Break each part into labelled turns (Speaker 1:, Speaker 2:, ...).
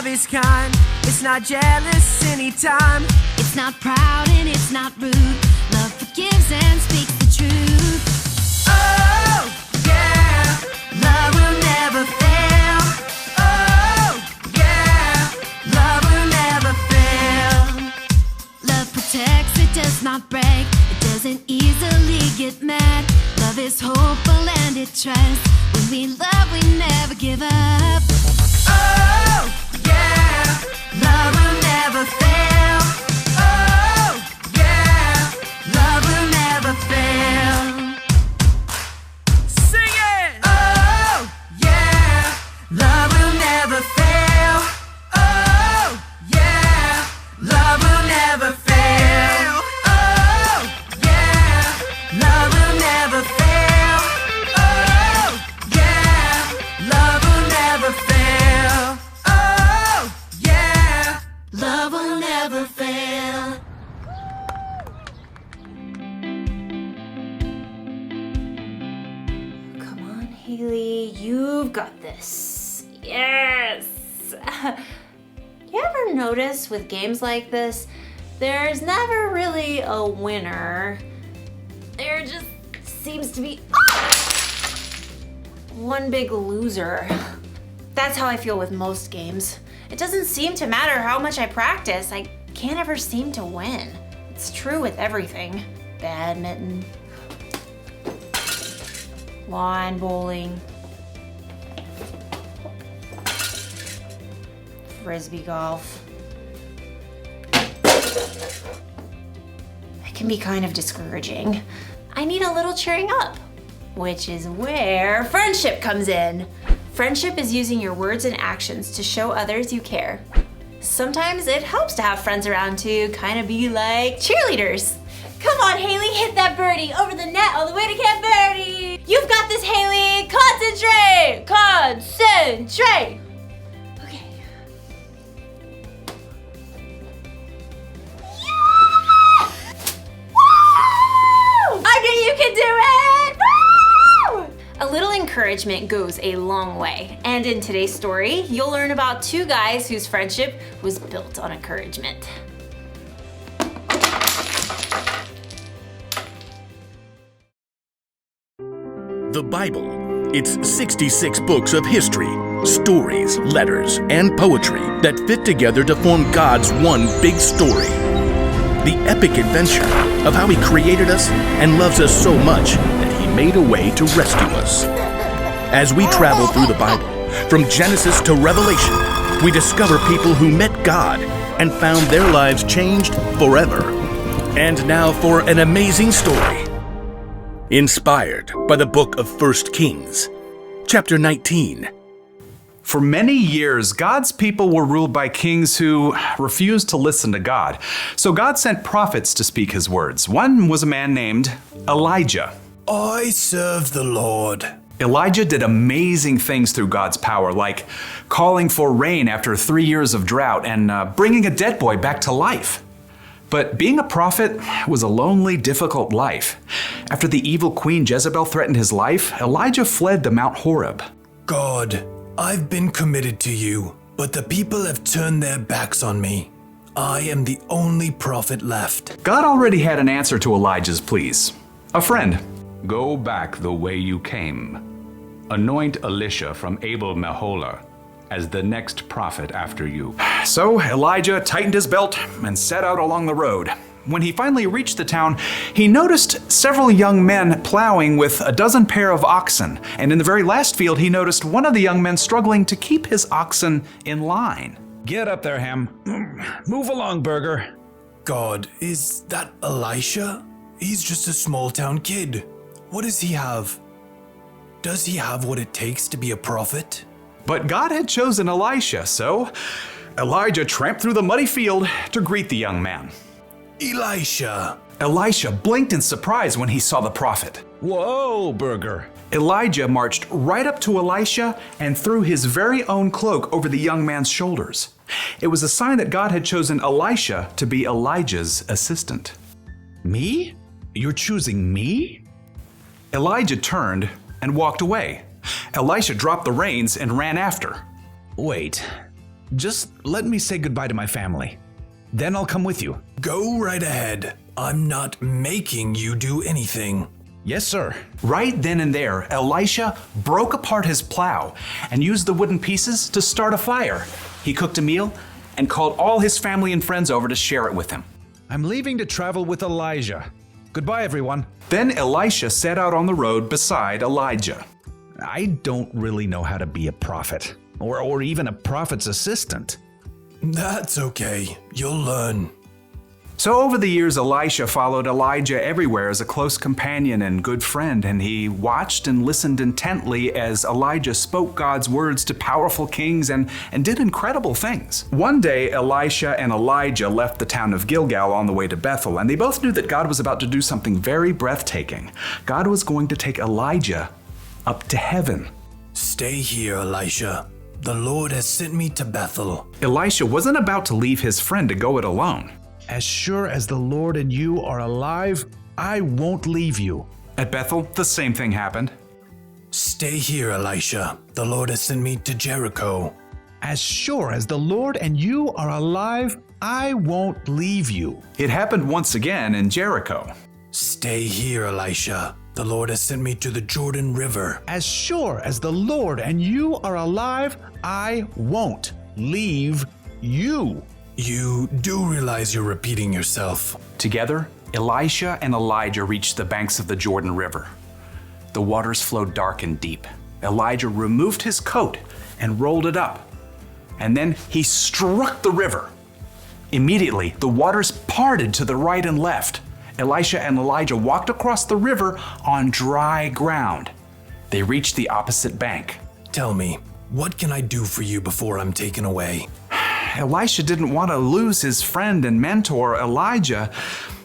Speaker 1: love is kind. It's not jealous anytime.
Speaker 2: It's not proud and it's not rude. Love forgives and speaks the truth.
Speaker 1: Oh, yeah, love will never fail. Oh, yeah, love will never fail.
Speaker 2: Love protects, it does not break. It doesn't easily get mad. Love is hopeful and it trusts. When we love, we never give up.
Speaker 1: Oh, yeah, love will never fail. Oh, yeah, love will never fail. Sing it! Oh, yeah, love will never fail. Oh, yeah, love will never fail. Oh, yeah, love will never fail. Oh, yeah, love will never fail. Oh, yeah, love will never fail.
Speaker 3: Come on, Haley, you've got this. Yes! You ever notice with games like this, there's never really a winner. There just seems to be one big loser. That's how I feel with most games. It doesn't seem to matter how much I practice, I can't ever seem to win. It's true with everything. Badminton, lawn bowling, frisbee golf. It can be kind of discouraging. I need a little cheering up, which is where friendship comes in. Friendship is using your words and actions to show others you care. Sometimes it helps to have friends around to kind of be like cheerleaders. Come on, Haley, hit that birdie over the net all the way to Camp Verde. You've got this, Haley. Concentrate. Concentrate. Okay. Yeah! Woo! I knew you could do it. Woo! A little encouragement goes a long way. And in today's story, you'll learn about two guys whose friendship was built on encouragement.
Speaker 4: The Bible. It's 66 books of history, stories, letters, and poetry that fit together to form God's one big story. The epic adventure of how He created us and loves us so much that He made a way to rescue us. As we travel through the Bible, from Genesis to Revelation, we discover people who met God and found their lives changed forever. And now for an amazing story. Inspired by the book of 1 Kings, chapter 19.
Speaker 5: For many years, God's people were ruled by kings who refused to listen to God. So God sent prophets to speak His words. One was a man named Elijah.
Speaker 6: I serve the Lord.
Speaker 5: Elijah did amazing things through God's power, like calling for rain after 3 years of drought and bringing a dead boy back to life. But being a prophet was a lonely, difficult life. After the evil queen Jezebel threatened his life, Elijah fled to Mount Horeb.
Speaker 6: God, I've been committed to you, but the people have turned their backs on me. I am the only prophet left.
Speaker 5: God already had an answer to Elijah's pleas. A friend.
Speaker 7: Go back the way you came. Anoint Elisha from Abel-Meholah as the next prophet after you.
Speaker 5: So Elijah tightened his belt and set out along the road. When he finally reached the town, he noticed several young men plowing with a dozen pair of oxen. And in the very last field, he noticed one of the young men struggling to keep his oxen in line.
Speaker 8: Get up there, Ham. Move along, Burger.
Speaker 6: God, is that Elisha? He's just a small town kid. What does he have? Does he have what it takes to be a prophet?
Speaker 5: But God had chosen Elisha, so Elijah tramped through the muddy field to greet the young man.
Speaker 6: Elisha.
Speaker 5: Elisha blinked in surprise when he saw the prophet.
Speaker 8: Whoa, Burger.
Speaker 5: Elijah marched right up to Elisha and threw his very own cloak over the young man's shoulders. It was a sign that God had chosen Elisha to be Elijah's assistant.
Speaker 8: Me? You're choosing me?
Speaker 5: Elijah turned and walked away. Elisha dropped the reins and ran after.
Speaker 8: Wait, Just let me say goodbye to my family. Then I'll come with you.
Speaker 6: Go right ahead. I'm not making you do anything.
Speaker 8: Yes, sir.
Speaker 5: Right then and there, Elisha broke apart his plow and used the wooden pieces to start a fire. He cooked a meal and called all his family and friends over to share it with him.
Speaker 8: I'm leaving to travel with Elijah. Goodbye, everyone.
Speaker 5: Then Elisha set out on the road beside Elijah.
Speaker 8: I don't really know how to be a prophet, or even a prophet's assistant.
Speaker 6: That's okay. You'll learn.
Speaker 5: So over the years, Elisha followed Elijah everywhere as a close companion and good friend, and he watched and listened intently as Elijah spoke God's words to powerful kings and did incredible things. One day, Elisha and Elijah left the town of Gilgal on the way to Bethel, and they both knew that God was about to do something very breathtaking. God was going to take Elijah up to heaven.
Speaker 6: Stay here, Elisha. The Lord has sent me to Bethel.
Speaker 5: Elisha wasn't about to leave his friend to go it alone.
Speaker 8: As sure as the Lord and you are alive, I won't leave you.
Speaker 5: At Bethel, the same thing happened.
Speaker 6: Stay here, Elisha. The Lord has sent me to Jericho.
Speaker 8: As sure as the Lord and you are alive, I won't leave you.
Speaker 5: It happened once again in Jericho.
Speaker 6: Stay here, Elisha. The Lord has sent me to the Jordan River.
Speaker 8: As sure as the Lord and you are alive, I won't leave you.
Speaker 6: You do realize you're repeating yourself.
Speaker 5: Together, Elisha and Elijah reached the banks of the Jordan River. The waters flowed dark and deep. Elijah removed his coat and rolled it up. And then he struck the river. Immediately, the waters parted to the right and left. Elisha and Elijah walked across the river on dry ground. They reached the opposite bank.
Speaker 6: Tell me, what can I do for you before I'm taken away?
Speaker 5: Elisha didn't want to lose his friend and mentor, Elijah,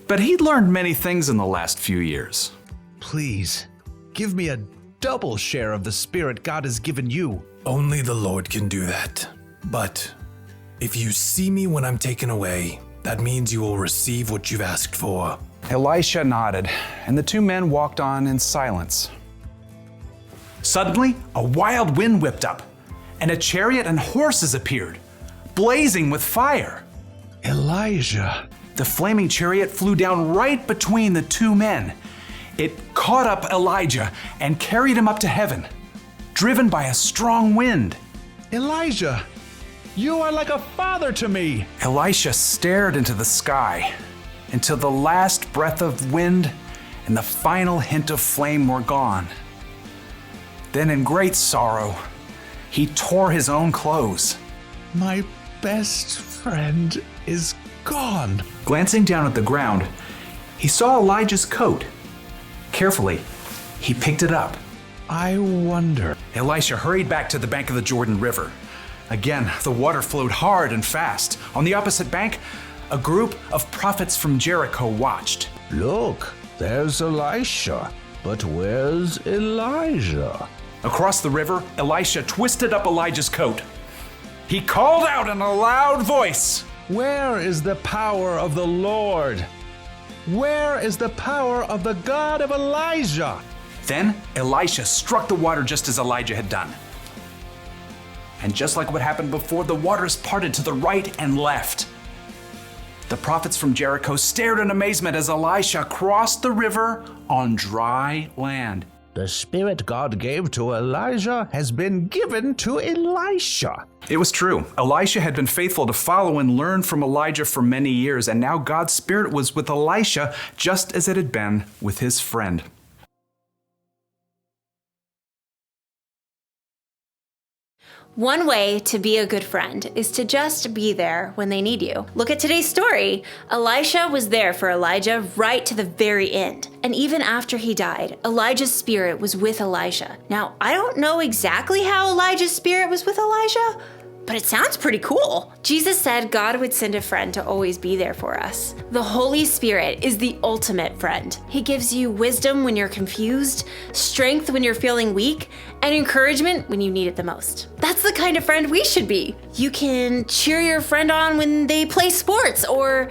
Speaker 5: but he'd learned many things in the last few years.
Speaker 8: Please, give me a double share of the Spirit God has given you.
Speaker 6: Only the Lord can do that. But if you see me when I'm taken away, that means you will receive what you've asked for.
Speaker 5: Elisha nodded, and the two men walked on in silence. Suddenly, a wild wind whipped up, and a chariot and horses appeared, blazing with fire.
Speaker 8: Elijah.
Speaker 5: The flaming chariot flew down right between the two men. It caught up Elijah and carried him up to heaven, driven by a strong wind.
Speaker 8: Elijah, you are like a father to me.
Speaker 5: Elisha stared into the sky until the last breath of wind and the final hint of flame were gone. Then in great sorrow, he tore his own clothes.
Speaker 8: My best friend is gone.
Speaker 5: Glancing down at the ground, he saw Elijah's coat. Carefully, he picked it up.
Speaker 8: I wonder.
Speaker 5: Elisha hurried back to the bank of the Jordan River. Again, the water flowed hard and fast. On the opposite bank, a group of prophets from Jericho watched.
Speaker 8: Look, there's Elisha. But where's Elijah?
Speaker 5: Across the river, Elisha twisted up Elijah's coat. He called out in a loud voice,
Speaker 8: Where is the power of the Lord? Where is the power of the God of Elijah?
Speaker 5: Then Elisha struck the water just as Elijah had done. And just like what happened before, the waters parted to the right and left. The prophets from Jericho stared in amazement as Elisha crossed the river on dry land.
Speaker 8: The Spirit God gave to Elijah has been given to Elisha.
Speaker 5: It was true. Elisha had been faithful to follow and learn from Elijah for many years, and now God's Spirit was with Elisha just as it had been with his friend.
Speaker 3: One way to be a good friend is to just be there when they need you. Look at today's story. Elisha was there for Elijah right to the very end. And even after he died, Elijah's spirit was with Elisha. Now, I don't know exactly how Elijah's spirit was with Elijah, but it sounds pretty cool. Jesus said God would send a friend to always be there for us. The Holy Spirit is the ultimate friend. He gives you wisdom when you're confused, strength when you're feeling weak, and encouragement when you need it the most. That's the kind of friend we should be. You can cheer your friend on when they play sports, or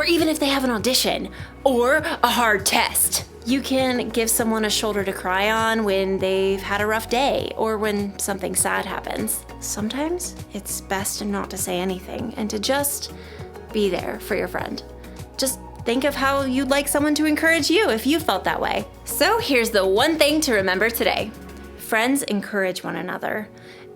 Speaker 3: even if they have an audition, or a hard test. You can give someone a shoulder to cry on when they've had a rough day or when something sad happens. Sometimes it's best not to say anything and to just be there for your friend. Just think of how you'd like someone to encourage you if you felt that way. So here's the one thing to remember today. Friends encourage one another.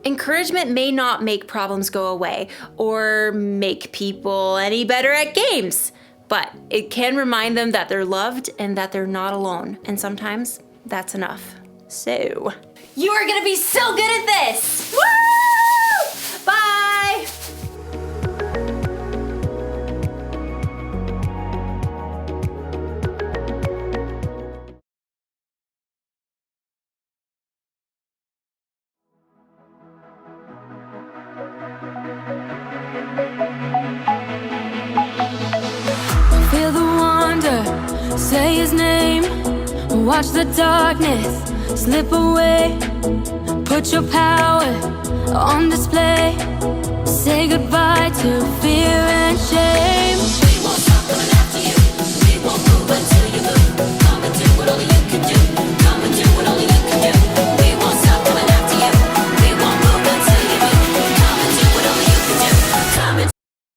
Speaker 3: Encouragement may not make problems go away or make people any better at games, but it can remind them that they're loved and that they're not alone. And sometimes that's enough. So, you are gonna be so good at this! Woo! Bye!
Speaker 2: Feel the wonder, say his name. Watch the darkness slip away. Put your power on display. Say goodbye to fear and shame.